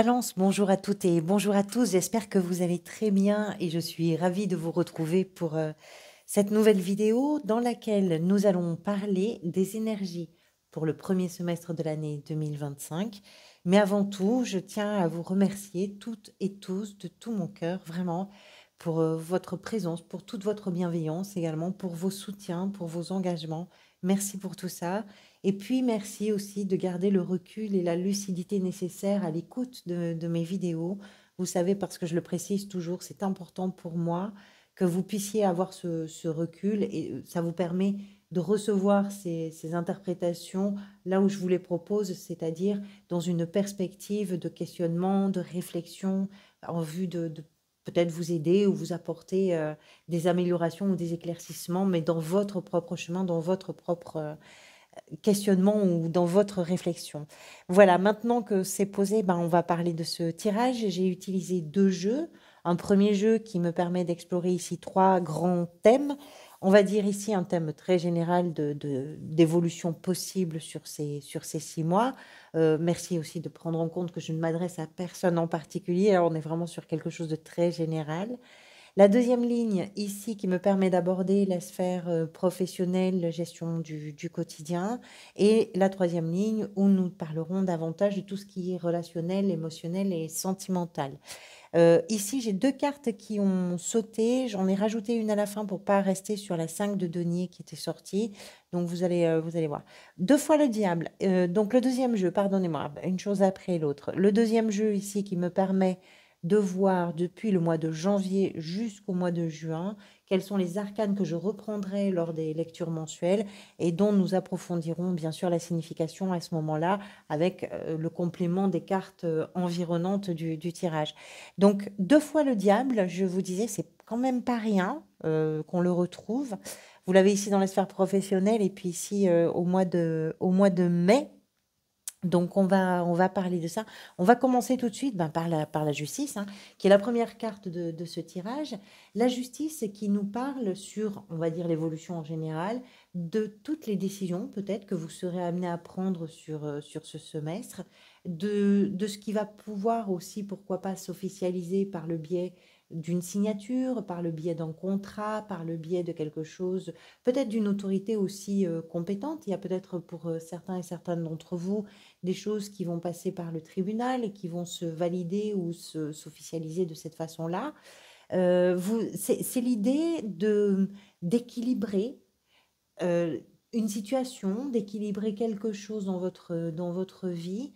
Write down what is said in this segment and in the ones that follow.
Balance, bonjour à toutes et bonjour à tous. J'espère que vous allez très bien et je suis ravie de vous retrouver pour cette nouvelle vidéo dans laquelle nous allons parler des énergies pour le premier semestre de l'année 2025. Mais avant tout, je tiens à vous remercier toutes et tous de tout mon cœur, vraiment, pour votre présence, pour toute votre bienveillance également, pour vos soutiens, pour vos engagements. Merci pour tout ça. Et puis, merci aussi de garder le recul et la lucidité nécessaires à l'écoute de mes vidéos. Vous savez, parce que je le précise toujours, c'est important pour moi que vous puissiez avoir ce recul et ça vous permet de recevoir ces interprétations là où je vous les propose, c'est-à-dire dans une perspective de questionnement, de réflexion, en vue de peut-être vous aider ou vous apporter des améliorations ou des éclaircissements, mais dans votre propre chemin, dans votre propre questionnement ou dans votre réflexion. Voilà, maintenant que c'est posé, ben, on va parler de ce tirage. J'ai utilisé deux jeux. Un premier jeu qui me permet d'explorer ici trois grands thèmes. On va dire ici un thème très général d'évolution possible sur ces 6 mois. Merci aussi de prendre en compte que je ne m'adresse à personne en particulier. Alors, on est vraiment sur quelque chose de très général. La deuxième ligne ici qui me permet d'aborder la sphère professionnelle, gestion du quotidien. Et la troisième ligne où nous parlerons davantage de tout ce qui est relationnel, émotionnel et sentimental. Ici, j'ai deux cartes qui ont sauté. J'en ai rajouté une à la fin pour pas rester sur la 5 de denier qui était sortie. Donc, vous allez voir. Deux fois le diable. Donc, le deuxième jeu, pardonnez-moi, une chose après l'autre. Le deuxième jeu ici qui me permet de voir depuis le mois de janvier jusqu'au mois de juin quels sont les arcanes que je reprendrai lors des lectures mensuelles et dont nous approfondirons bien sûr la signification à ce moment-là avec le complément des cartes environnantes du tirage. Donc, deux fois le diable, je vous disais, c'est quand même pas rien qu'on le retrouve. Vous l'avez ici dans la sphère professionnelle et puis ici au mois de mai. Donc, on va parler de ça. On va commencer tout de suite ben, par la justice, hein, qui est la première carte de ce tirage. La justice qui nous parle sur, on va dire, l'évolution en général, de toutes les décisions peut-être que vous serez amené à prendre sur ce semestre, de ce qui va pouvoir aussi, pourquoi pas, s'officialiser par le biais d'une signature, par le biais d'un contrat, par le biais de quelque chose, peut-être d'une autorité aussi compétente. Il y a peut-être pour certains et certaines d'entre vous des choses qui vont passer par le tribunal et qui vont se valider ou s'officialiser de cette façon-là. C'est l'idée d'équilibrer euh, une situation, d'équilibrer quelque chose dans votre vie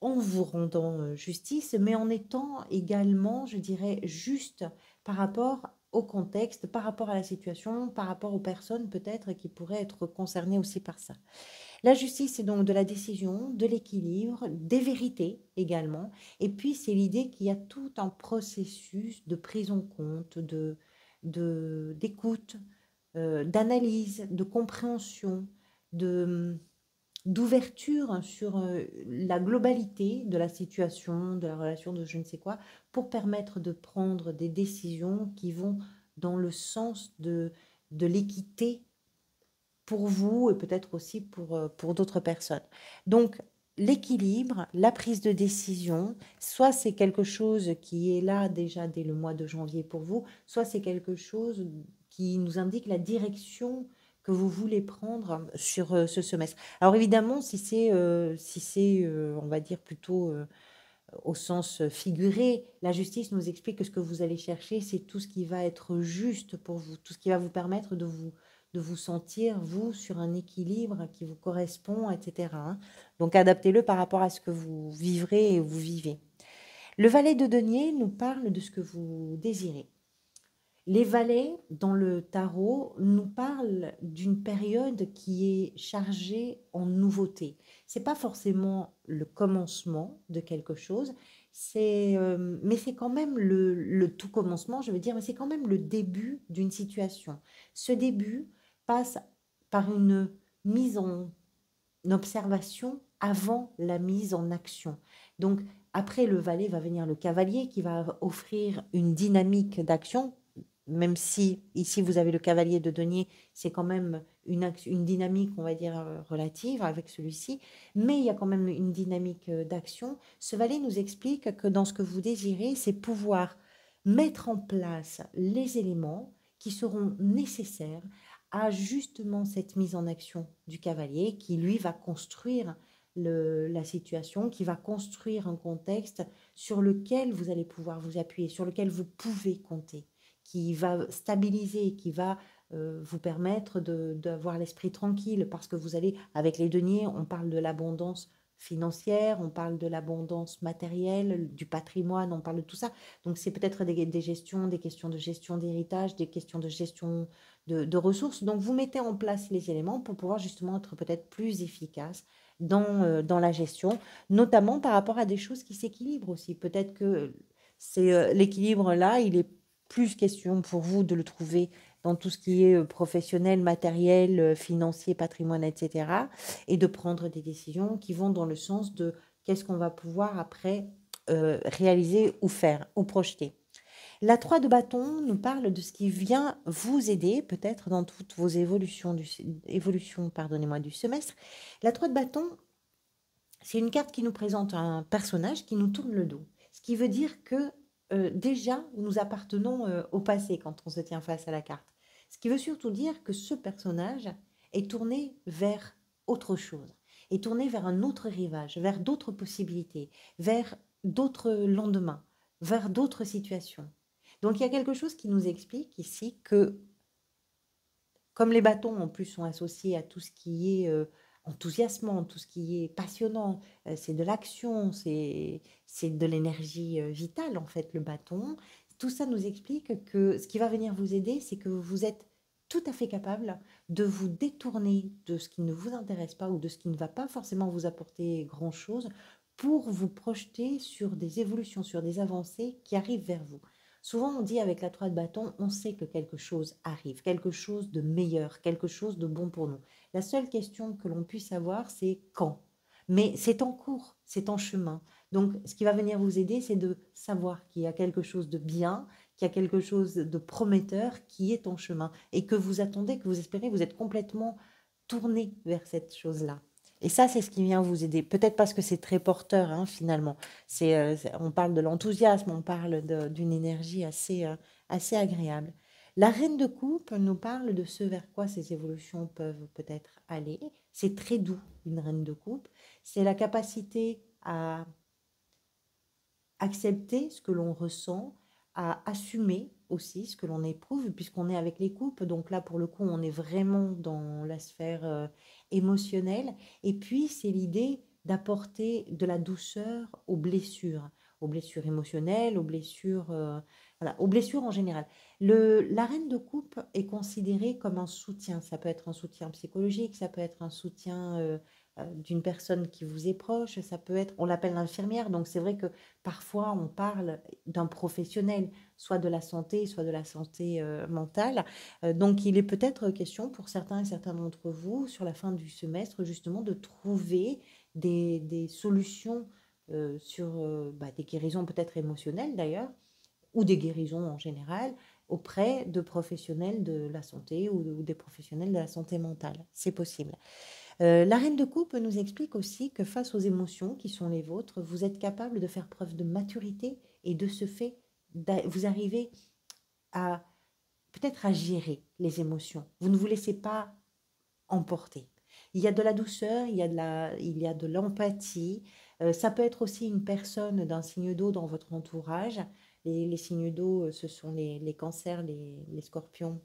en vous rendant justice, mais en étant également, je dirais, juste par rapport au contexte, par rapport à la situation, par rapport aux personnes peut-être qui pourraient être concernées aussi par ça. La justice, c'est donc de la décision, de l'équilibre, des vérités également. Et puis, c'est l'idée qu'il y a tout un processus de prise en compte, d'écoute, d'analyse, de compréhension, de, d'ouverture sur la globalité de la situation, de la relation, de je ne sais quoi, pour permettre de prendre des décisions qui vont dans le sens de l'équité pour vous et peut-être aussi pour d'autres personnes. Donc, l'équilibre, la prise de décision, soit c'est quelque chose qui est là déjà dès le mois de janvier pour vous, soit c'est quelque chose qui nous indique la direction que vous voulez prendre sur ce semestre. Alors évidemment, si c'est on va dire plutôt au sens figuré, la justice nous explique que ce que vous allez chercher, c'est tout ce qui va être juste pour vous, tout ce qui va vous permettre de vous sentir, vous, sur un équilibre qui vous correspond, etc., hein. Donc, adaptez-le par rapport à ce que vous vivrez et vous vivez. Le valet de denier nous parle de ce que vous désirez. Les valets, dans le tarot, nous parlent d'une période qui est chargée en nouveautés. C'est pas forcément le commencement de quelque chose, mais c'est quand même le tout commencement, je veux dire, mais c'est quand même le début d'une situation. Ce début passe par une mise en observation avant la mise en action. Donc, après le valet va venir le cavalier qui va offrir une dynamique d'action même si ici vous avez le cavalier de denier, c'est quand même une dynamique, on va dire, relative avec celui-ci, mais il y a quand même une dynamique d'action. Ce valet nous explique que dans ce que vous désirez, c'est pouvoir mettre en place les éléments qui seront nécessaires à justement cette mise en action du cavalier qui, lui, va construire la situation, qui va construire un contexte sur lequel vous allez pouvoir vous appuyer, sur lequel vous pouvez compter, qui va stabiliser, qui va vous permettre d'avoir l'esprit tranquille, parce que vous allez, avec les deniers, on parle de l'abondance financière, on parle de l'abondance matérielle, du patrimoine, on parle de tout ça. Donc c'est peut-être des gestions, des questions de gestion d'héritage, des questions de gestion de ressources. Donc vous mettez en place les éléments pour pouvoir justement être peut-être plus efficace dans la gestion, notamment par rapport à des choses qui s'équilibrent aussi. Peut-être que c'est l'équilibre là, il est plus question pour vous de le trouver dans tout ce qui est professionnel, matériel, financier, patrimoine, etc. Et de prendre des décisions qui vont dans le sens de qu'est-ce qu'on va pouvoir après réaliser ou faire ou projeter. La 3 de bâton nous parle de ce qui vient vous aider peut-être dans toutes vos évolutions du semestre. La 3 de bâton, c'est une carte qui nous présente un personnage qui nous tourne le dos. Ce qui veut dire que déjà, nous appartenons au passé quand on se tient face à la carte. Ce qui veut surtout dire que ce personnage est tourné vers autre chose, est tourné vers un autre rivage, vers d'autres possibilités, vers d'autres lendemains, vers d'autres situations. Donc il y a quelque chose qui nous explique ici que, comme les bâtons en plus sont associés à tout ce qui est enthousiasmant, tout ce qui est passionnant, c'est de l'action, c'est de l'énergie vitale en fait le bâton. Tout ça nous explique que ce qui va venir vous aider, c'est que vous êtes tout à fait capable de vous détourner de ce qui ne vous intéresse pas ou de ce qui ne va pas forcément vous apporter grand-chose pour vous projeter sur des évolutions, sur des avancées qui arrivent vers vous. Souvent, on dit avec la 3 de bâton, on sait que quelque chose arrive, quelque chose de meilleur, quelque chose de bon pour nous. La seule question que l'on puisse avoir, c'est quand. Mais c'est en cours, c'est en chemin. Donc, ce qui va venir vous aider, c'est de savoir qu'il y a quelque chose de bien, qu'il y a quelque chose de prometteur qui est en chemin et que vous attendez, que vous espérez, vous êtes complètement tourné vers cette chose-là. Et ça, c'est ce qui vient vous aider. Peut-être parce que c'est très porteur, hein, finalement. On parle de l'enthousiasme, on parle d'une énergie assez agréable. La reine de coupe nous parle de ce vers quoi ces évolutions peuvent peut-être aller. C'est très doux, une reine de coupe. C'est la capacité à accepter ce que l'on ressent, à assumer aussi ce que l'on éprouve, puisqu'on est avec les coupes. Donc là, pour le coup, on est vraiment dans la sphère émotionnelle. Et puis, c'est l'idée d'apporter de la douceur aux blessures émotionnelles, voilà, aux blessures en général. La reine de coupe est considérée comme un soutien. Ça peut être un soutien psychologique, ça peut être un soutien d'une personne qui vous est proche, ça peut être, on l'appelle l'infirmière, donc c'est vrai que parfois on parle d'un professionnel, soit de la santé, soit de la santé mentale. Donc il est peut-être question pour certains et certains d'entre vous, sur la fin du semestre, justement, de trouver des solutions sur des guérisons peut-être émotionnelles d'ailleurs, ou des guérisons en général, auprès de professionnels de la santé ou des professionnels de la santé mentale. C'est possible. La reine de coupe nous explique aussi que face aux émotions qui sont les vôtres, vous êtes capable de faire preuve de maturité et de ce fait, vous arrivez à peut-être à gérer les émotions. Vous ne vous laissez pas emporter. Il y a de la douceur, il y a de l'empathie. Ça peut être aussi une personne d'un signe d'eau dans votre entourage. Les signes d'eau, ce sont les cancers, les scorpions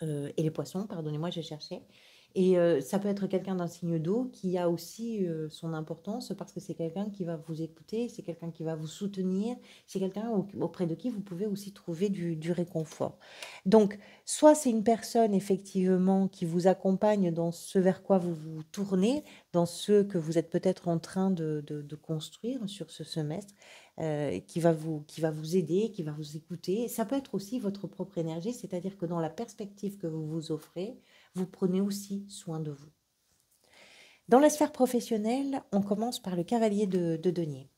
et les poissons, pardonnez-moi, j'ai cherché. Et ça peut être quelqu'un d'un signe d'eau qui a aussi son importance parce que c'est quelqu'un qui va vous écouter, c'est quelqu'un qui va vous soutenir, c'est quelqu'un auprès de qui vous pouvez aussi trouver du réconfort. Donc, soit c'est une personne effectivement qui vous accompagne dans ce vers quoi vous vous tournez, dans ce que vous êtes peut-être en train de construire sur ce semestre, qui va vous aider, qui va vous écouter. Ça peut être aussi votre propre énergie, c'est-à-dire que dans la perspective que vous vous offrez, vous prenez aussi soin de vous. Dans la sphère professionnelle, on commence par le cavalier de denier,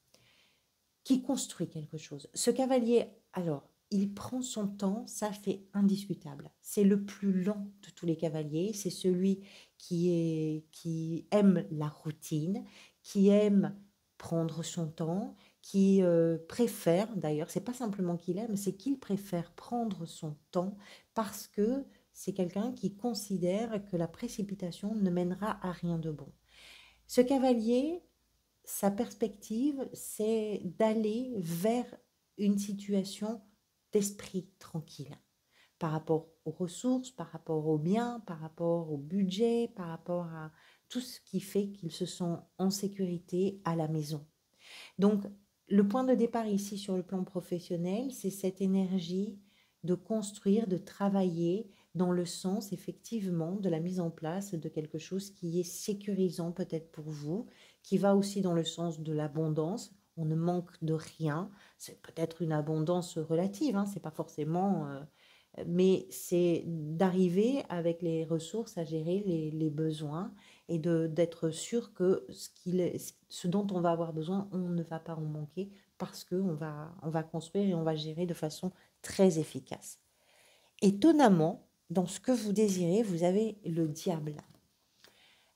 qui construit quelque chose. Ce cavalier, alors, il prend son temps, ça c'est indiscutable. C'est le plus lent de tous les cavaliers, c'est celui qui aime la routine, qui aime prendre son temps, qui préfère, d'ailleurs, c'est pas simplement qu'il aime, c'est qu'il préfère prendre son temps parce que c'est quelqu'un qui considère que la précipitation ne mènera à rien de bon. Ce cavalier, sa perspective, c'est d'aller vers une situation d'esprit tranquille par rapport aux ressources, par rapport aux biens, par rapport au budget, par rapport à tout ce qui fait qu'ils se sentent en sécurité à la maison. Donc, le point de départ ici sur le plan professionnel, c'est cette énergie de construire, de travailler dans le sens effectivement de la mise en place de quelque chose qui est sécurisant peut-être pour vous, qui va aussi dans le sens de l'abondance. On ne manque de rien. C'est peut-être une abondance relative, hein, c'est pas forcément, mais c'est d'arriver avec les ressources à gérer les besoins et d'être sûr que ce dont on va avoir besoin, on ne va pas en manquer parce on va construire et on va gérer de façon très efficace. Étonnamment, dans ce que vous désirez, vous avez le diable.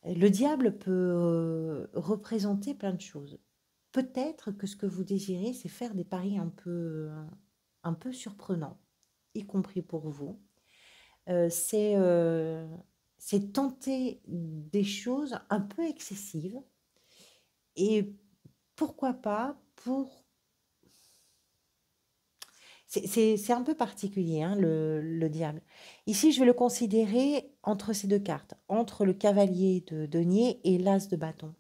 Le diable peut représenter plein de choses. Peut-être que ce que vous désirez, c'est faire des paris un peu surprenants, y compris pour vous. Euh, c'est euh, c'est tenter des choses un peu excessives et pourquoi pas pour... C'est un peu particulier, hein, le diable. Ici, je vais le considérer entre ces deux cartes, entre le cavalier de denier et l'as de bâton.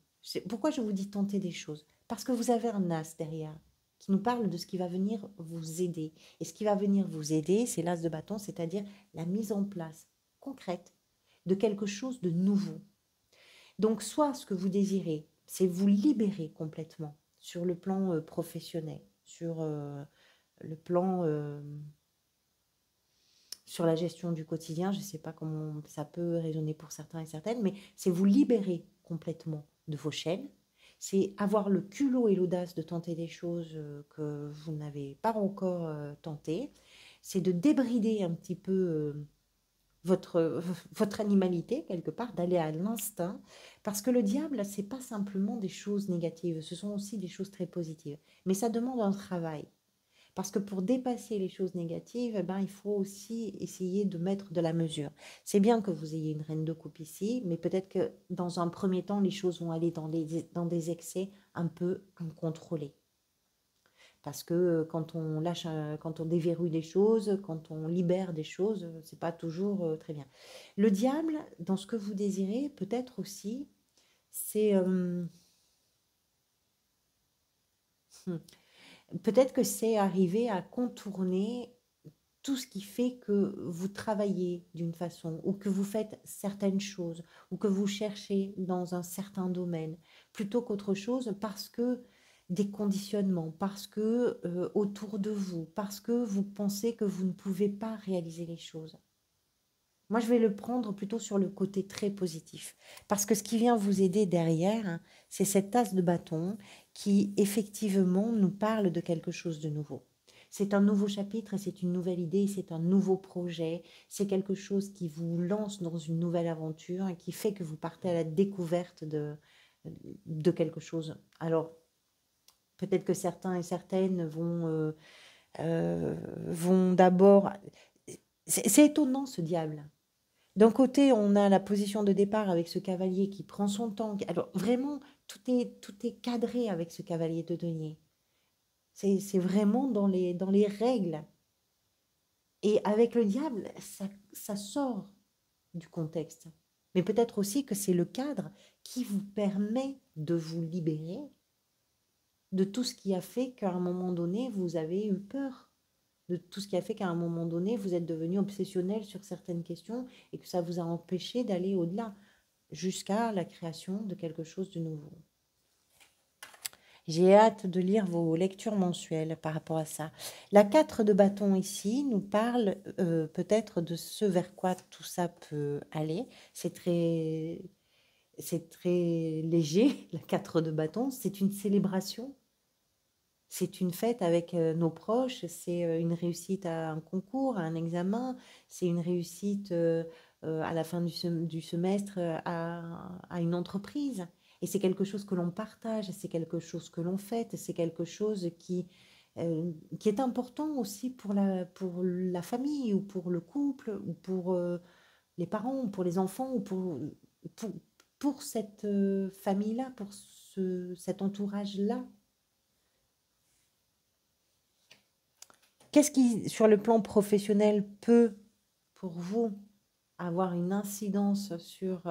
Pourquoi je vous dis tenter des choses? Parce que vous avez un as derrière qui nous parle de ce qui va venir vous aider. Et ce qui va venir vous aider, c'est l'as de bâton, c'est-à-dire la mise en place concrète de quelque chose de nouveau. Donc, soit ce que vous désirez, c'est vous libérer complètement sur le plan professionnel, sur le plan sur la gestion du quotidien. Je ne sais pas comment ça peut résonner pour certains et certaines, mais c'est vous libérer complètement de vos chaînes. C'est avoir le culot et l'audace de tenter des choses que vous n'avez pas encore tentées. C'est de débrider un petit peu votre animalité, quelque part, d'aller à l'instinct. Parce que le diable, c'est pas simplement des choses négatives, ce sont aussi des choses très positives. Mais ça demande un travail. Parce que pour dépasser les choses négatives, eh ben, il faut aussi essayer de mettre de la mesure. C'est bien que vous ayez une reine de coupe ici, mais peut-être que dans un premier temps, les choses vont aller dans des excès un peu incontrôlés. Parce que quand on lâche, quand on déverrouille des choses, quand on libère des choses, c'est pas toujours très bien. Le diable, dans ce que vous désirez, peut-être aussi, c'est hmm, peut-être que c'est arriver à contourner tout ce qui fait que vous travaillez d'une façon, ou que vous faites certaines choses, ou que vous cherchez dans un certain domaine, plutôt qu'autre chose, parce que des conditionnements, parce que autour de vous, parce que vous pensez que vous ne pouvez pas réaliser les choses. Moi, je vais le prendre plutôt sur le côté très positif. Parce que ce qui vient vous aider derrière, hein, c'est cette tasse de bâton qui, effectivement, nous parle de quelque chose de nouveau. C'est un nouveau chapitre, c'est une nouvelle idée, c'est un nouveau projet, c'est quelque chose qui vous lance dans une nouvelle aventure et qui fait que vous partez à la découverte de quelque chose. Alors, peut-être que certains et certaines vont d'abord... C'est étonnant ce diable. D'un côté, on a la position de départ avec ce cavalier qui prend son temps. Alors vraiment, tout est cadré avec ce cavalier de denier. C'est vraiment dans les règles. Et avec le diable, ça sort du contexte. Mais peut-être aussi que c'est le cadre qui vous permet de vous libérer de tout ce qui a fait qu'à un moment donné, vous avez eu peur, de tout ce qui a fait qu'à un moment donné, vous êtes devenu obsessionnel sur certaines questions et que ça vous a empêché d'aller au-delà, jusqu'à la création de quelque chose de nouveau. J'ai hâte de lire vos lectures mensuelles par rapport à ça. La 4 de bâton ici nous parle peut-être de ce vers quoi tout ça peut aller. C'est très léger, la 4 de bâton. C'est une célébration. C'est une fête avec nos proches, c'est une réussite à un concours, à un examen, c'est une réussite à la fin du semestre à une entreprise. Et c'est quelque chose que l'on partage, c'est quelque chose que l'on fête, c'est quelque chose qui est important aussi pour la famille ou pour le couple ou pour les parents ou pour les enfants ou pour, pour cette famille-là, pour cet entourage-là. Qu'est-ce qui, sur le plan professionnel, peut, pour vous, avoir une incidence sur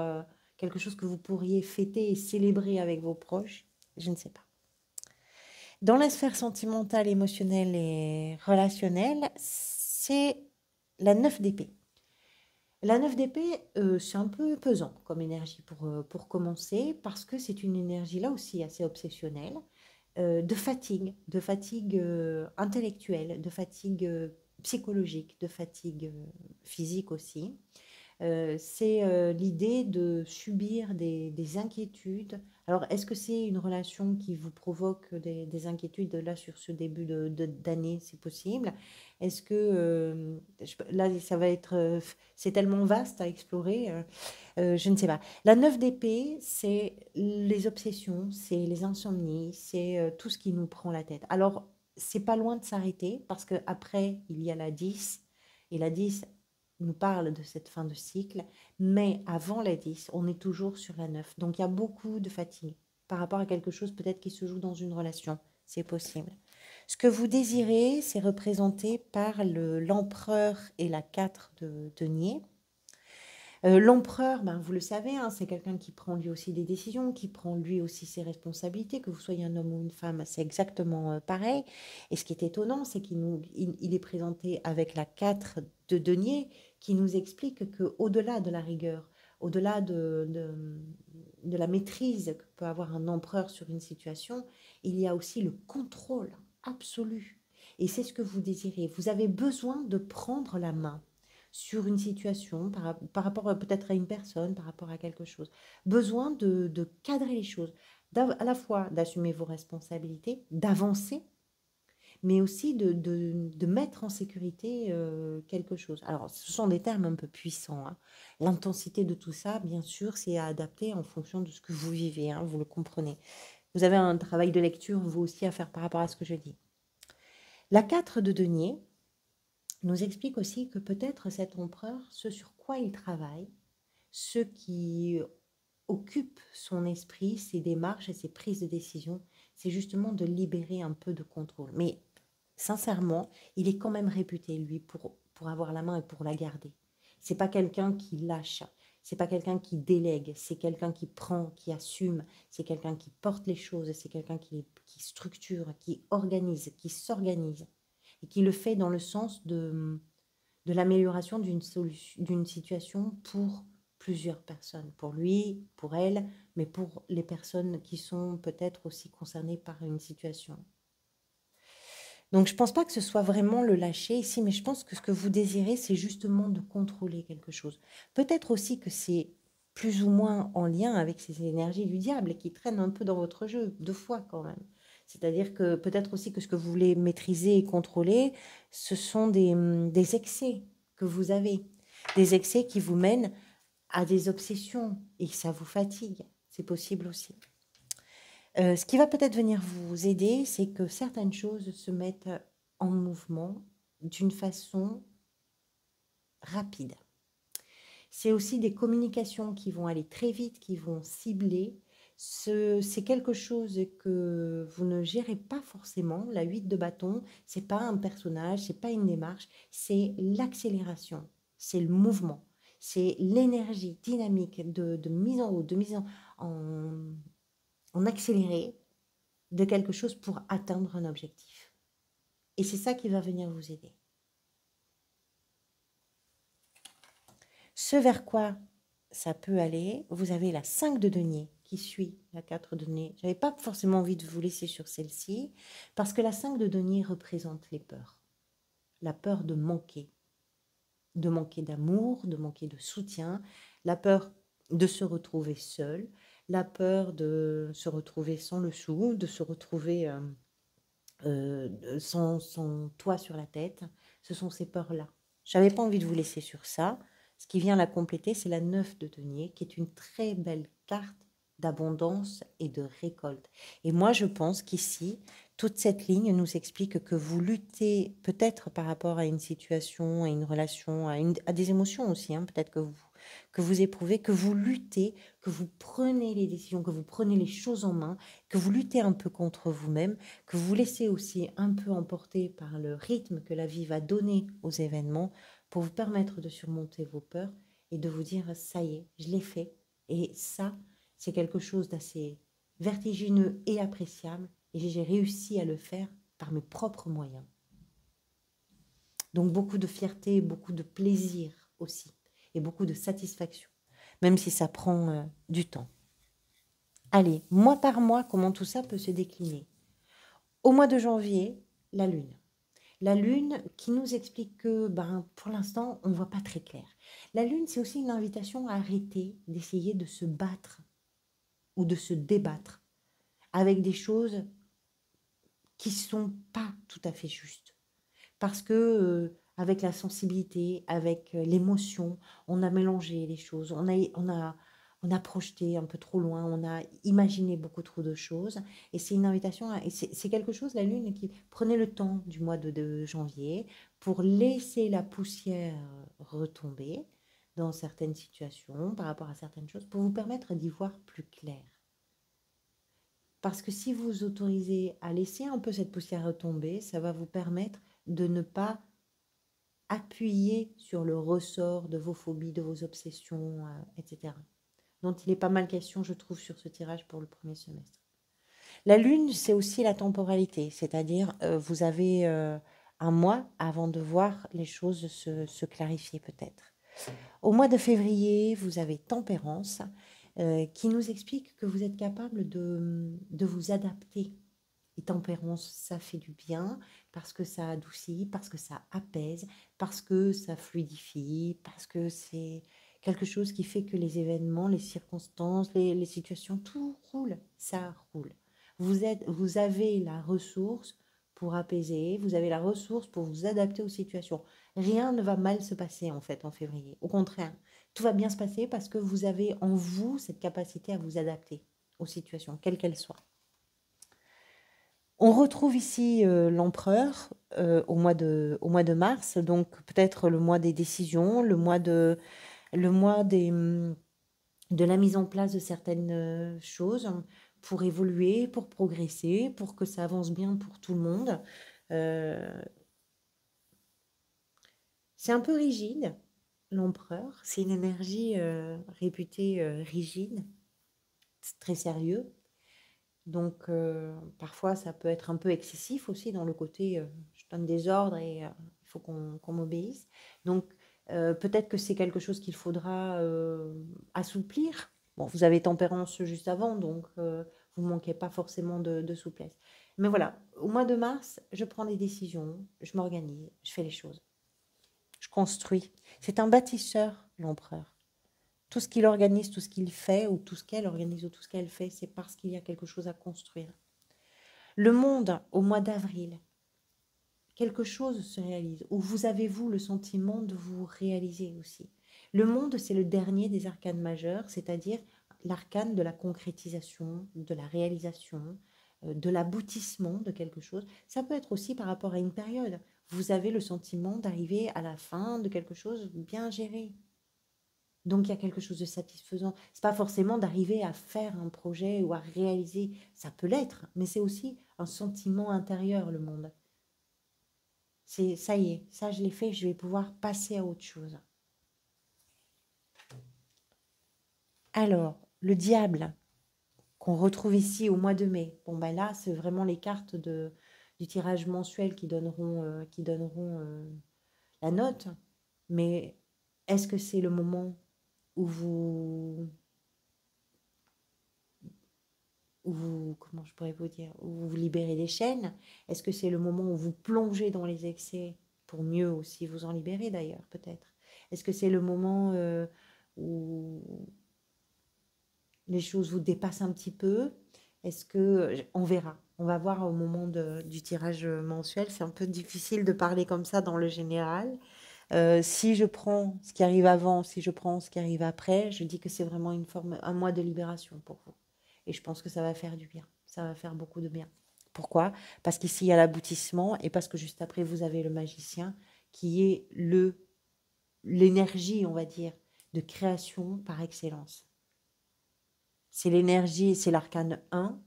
quelque chose que vous pourriez fêter et célébrer avec vos proches? Je ne sais pas. Dans la sphère sentimentale, émotionnelle et relationnelle, c'est la 9 d'épée. La 9 d'épée, c'est un peu pesant comme énergie pour commencer, parce que c'est une énergie là aussi assez obsessionnelle, de fatigue intellectuelle, de fatigue psychologique, de fatigue physique aussi. C'est l'idée de subir des inquiétudes. Alors, est-ce que c'est une relation qui vous provoque des inquiétudes là sur ce début d'année, c'est possible? Est-ce que là, ça va être, c'est tellement vaste à explorer, je ne sais pas. La 9 d'épée, c'est les obsessions, c'est les insomnies, c'est tout ce qui nous prend la tête. Alors, c'est pas loin de s'arrêter parce que après il y a la 10 et la 10 nous parle de cette fin de cycle, mais avant la 10, on est toujours sur la 9. Donc il y a beaucoup de fatigue par rapport à quelque chose peut-être qui se joue dans une relation. C'est possible. Ce que vous désirez, c'est représenté par l'empereur et la 4 de denier. L'empereur, ben, vous le savez, hein, c'est quelqu'un qui prend lui aussi des décisions, qui prend lui aussi ses responsabilités, que vous soyez un homme ou une femme, c'est exactement pareil. Et ce qui est étonnant, c'est il est présenté avec la 4 de denier, qui nous explique qu'au-delà de la rigueur, au-delà de la maîtrise que peut avoir un empereur sur une situation, il y a aussi le contrôle absolu. Et c'est ce que vous désirez. Vous avez besoin de prendre la main sur une situation, par rapport peut-être à une personne, par rapport à quelque chose. Besoin de cadrer les choses, à la fois d'assumer vos responsabilités, d'avancer, mais aussi de mettre en sécurité quelque chose. Alors, ce sont des termes un peu puissants, hein. L'intensité de tout ça, bien sûr, c'est à adapter en fonction de ce que vous vivez, hein, vous le comprenez. Vous avez un travail de lecture, vous aussi, à faire par rapport à ce que je dis. La 4 de denier nous explique aussi que peut-être cet empereur, ce sur quoi il travaille, ce qui occupe son esprit, ses démarches et ses prises de décision, c'est justement de libérer un peu de contrôle. Mais sincèrement, il est quand même réputé, lui, pour avoir la main et pour la garder. C'est pas quelqu'un qui lâche, c'est pas quelqu'un qui délègue, c'est quelqu'un qui prend, qui assume, c'est quelqu'un qui porte les choses, c'est quelqu'un qui structure, qui organise, qui s'organise et qui le fait dans le sens de l'amélioration d'une situation pour plusieurs personnes, pour lui, pour elle, mais pour les personnes qui sont peut-être aussi concernées par une situation. Donc je ne pense pas que ce soit vraiment le lâcher ici, mais je pense que ce que vous désirez, c'est justement de contrôler quelque chose. Peut-être aussi que c'est plus ou moins en lien avec ces énergies du diable qui traînent un peu dans votre jeu, deux fois quand même. C'est-à-dire que peut-être aussi que ce que vous voulez maîtriser et contrôler, ce sont des excès que vous avez, des excès qui vous mènent à des obsessions et que ça vous fatigue. C'est possible aussi. Ce qui va peut-être venir vous aider, c'est que certaines choses se mettent en mouvement d'une façon rapide. C'est aussi des communications qui vont aller très vite, qui vont cibler. C'est quelque chose que vous ne gérez pas forcément. La 8 de bâton, c'est pas un personnage, c'est pas une démarche, c'est l'accélération, c'est le mouvement, c'est l'énergie dynamique de mise en haut, de mise en accéléré de quelque chose pour atteindre un objectif. Et c'est ça qui va venir vous aider. Ce vers quoi ça peut aller, vous avez la 5 de denier qui suit la 4 de denier. Je n'avais pas forcément envie de vous laisser sur celle-ci, parce que la 5 de denier représente les peurs. La peur de manquer d'amour, de manquer de soutien, la peur de se retrouver seul, la peur de se retrouver sans le sou, de se retrouver son toit sur la tête. Ce sont ces peurs-là. Je n'avais pas envie de vous laisser sur ça. Ce qui vient la compléter, c'est la 9 de denier, qui est une très belle carte d'abondance et de récolte. Et moi, je pense qu'ici, toute cette ligne nous explique que vous luttez peut-être par rapport à une situation, à une relation, à des émotions aussi, hein, peut-être que vous éprouvez, que vous luttez, que vous prenez les décisions, que vous prenez les choses en main, que vous luttez un peu contre vous-même, que vous vous laissez aussi un peu emporter par le rythme que la vie va donner aux événements pour vous permettre de surmonter vos peurs et de vous dire, ça y est, je l'ai fait. Et ça, c'est quelque chose d'assez vertigineux et appréciable, et j'ai réussi à le faire par mes propres moyens. Donc beaucoup de fierté, beaucoup de plaisir aussi, et beaucoup de satisfaction, même si ça prend du temps. Allez, mois par mois, comment tout ça peut se décliner? Au mois de janvier, la Lune. La Lune qui nous explique que pour l'instant, on ne voit pas très clair. La Lune, c'est aussi une invitation à arrêter d'essayer de se battre ou de se débattre avec des choses qui ne sont pas tout à fait justes. Parce que avec la sensibilité, avec l'émotion, on a mélangé les choses, on a projeté un peu trop loin, on a imaginé beaucoup trop de choses. Et c'est une invitation, et c'est quelque chose, la Lune, qui prenait le temps du mois de janvier pour laisser la poussière retomber dans certaines situations, par rapport à certaines choses, pour vous permettre d'y voir plus clair. Parce que si vous autorisez à laisser un peu cette poussière retomber, ça va vous permettre de ne pas appuyer sur le ressort de vos phobies, de vos obsessions, etc. Dont il est pas mal question, je trouve, sur ce tirage pour le premier semestre. La Lune, c'est aussi la temporalité, c'est-à-dire vous avez un mois avant de voir les choses se clarifier peut-être. Au mois de février, vous avez Tempérance, qui nous explique que vous êtes capable de vous adapter. Et Tempérance, ça fait du bien parce que ça adoucit, parce que ça apaise, parce que ça fluidifie, parce que c'est quelque chose qui fait que les événements, les circonstances, les situations, tout roule, ça roule. Vous avez la ressource pour apaiser, vous avez la ressource pour vous adapter aux situations. Rien ne va mal se passer en fait en février. Au contraire, tout va bien se passer parce que vous avez en vous cette capacité à vous adapter aux situations, quelles qu'elles soient. On retrouve ici l'empereur au mois de mars, donc peut-être le mois des décisions, le mois de la mise en place de certaines choses pour évoluer, pour progresser, pour que ça avance bien pour tout le monde. C'est un peu rigide, l'empereur. C'est une énergie réputée rigide, très sérieux. Donc, parfois, ça peut être un peu excessif aussi dans le côté je donne des ordres et il faut qu'on m'obéisse. Donc, peut-être que c'est quelque chose qu'il faudra assouplir. Bon, vous avez Tempérance juste avant, donc vous ne manquez pas forcément de souplesse. Mais voilà, au mois de mars, je prends des décisions, je m'organise, je fais les choses. Je construis. C'est un bâtisseur, l'empereur. Tout ce qu'il organise, tout ce qu'il fait, ou tout ce qu'elle organise, ou tout ce qu'elle fait, c'est parce qu'il y a quelque chose à construire. Le monde, au mois d'avril, quelque chose se réalise, ou vous avez, vous, le sentiment de vous réaliser aussi. Le monde, c'est le dernier des arcanes majeurs, c'est-à-dire l'arcane de la concrétisation, de la réalisation, de l'aboutissement de quelque chose. Ça peut être aussi par rapport à une période. Vous avez le sentiment d'arriver à la fin de quelque chose bien géré. Donc, il y a quelque chose de satisfaisant. Ce n'est pas forcément d'arriver à faire un projet ou à réaliser. Ça peut l'être, mais c'est aussi un sentiment intérieur, le monde. C'est ça y est, ça je l'ai fait, je vais pouvoir passer à autre chose. Alors, le diable qu'on retrouve ici au mois de mai. Bon, ben là, c'est vraiment les cartes du tirage mensuel qui donneront la note. Mais est-ce que c'est le moment où comment je pourrais vous dire, où vous vous libérez des chaînes? Est-ce que c'est le moment où vous plongez dans les excès pour mieux aussi vous en libérer d'ailleurs, peut-être? Est-ce que c'est le moment où les choses vous dépassent un petit peu? Est-ce que, on verra. On va voir au moment du tirage mensuel. C'est un peu difficile de parler comme ça dans le général. Si je prends ce qui arrive avant, si je prends ce qui arrive après, je dis que c'est vraiment un mois de libération pour vous. Et je pense que ça va faire du bien. Ça va faire beaucoup de bien. Pourquoi? Parce qu'ici, il y a l'aboutissement et parce que juste après, vous avez le magicien qui est l'énergie, on va dire, de création par excellence. C'est l'énergie, c'est l'arcane 1.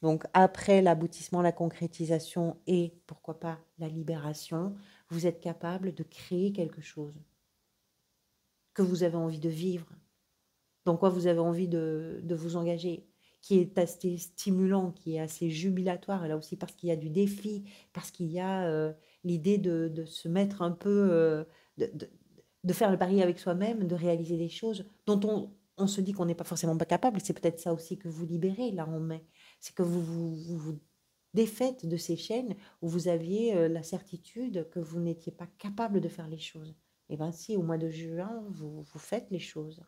Donc après l'aboutissement, la concrétisation et pourquoi pas la libération, vous êtes capable de créer quelque chose que vous avez envie de vivre, dans quoi vous avez envie de vous engager, qui est assez stimulant, qui est assez jubilatoire, et là aussi parce qu'il y a du défi, parce qu'il y a l'idée de se mettre un peu, de, de- de faire le pari avec soi-même, de réaliser des choses dont on se dit qu'on n'est pas forcément pas capable. C'est peut-être ça aussi que vous libérez là en mai. C'est que vous défaites de ces chaînes où vous aviez la certitude que vous n'étiez pas capable de faire les choses. Et bien si au mois de juin, vous faites les choses.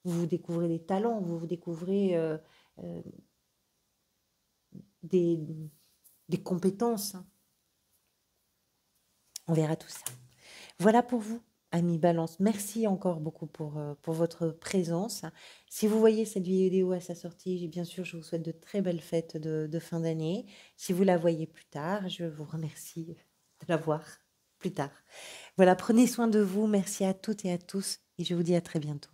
Vous découvrez des talents, vous découvrez euh, des, des compétences. On verra tout ça. Voilà pour vous, amis Balance. Merci encore beaucoup pour votre présence. Si vous voyez cette vidéo à sa sortie, bien sûr, je vous souhaite de très belles fêtes de fin d'année. Si vous la voyez plus tard, je vous remercie de la voir plus tard. Voilà, prenez soin de vous. Merci à toutes et à tous et je vous dis à très bientôt.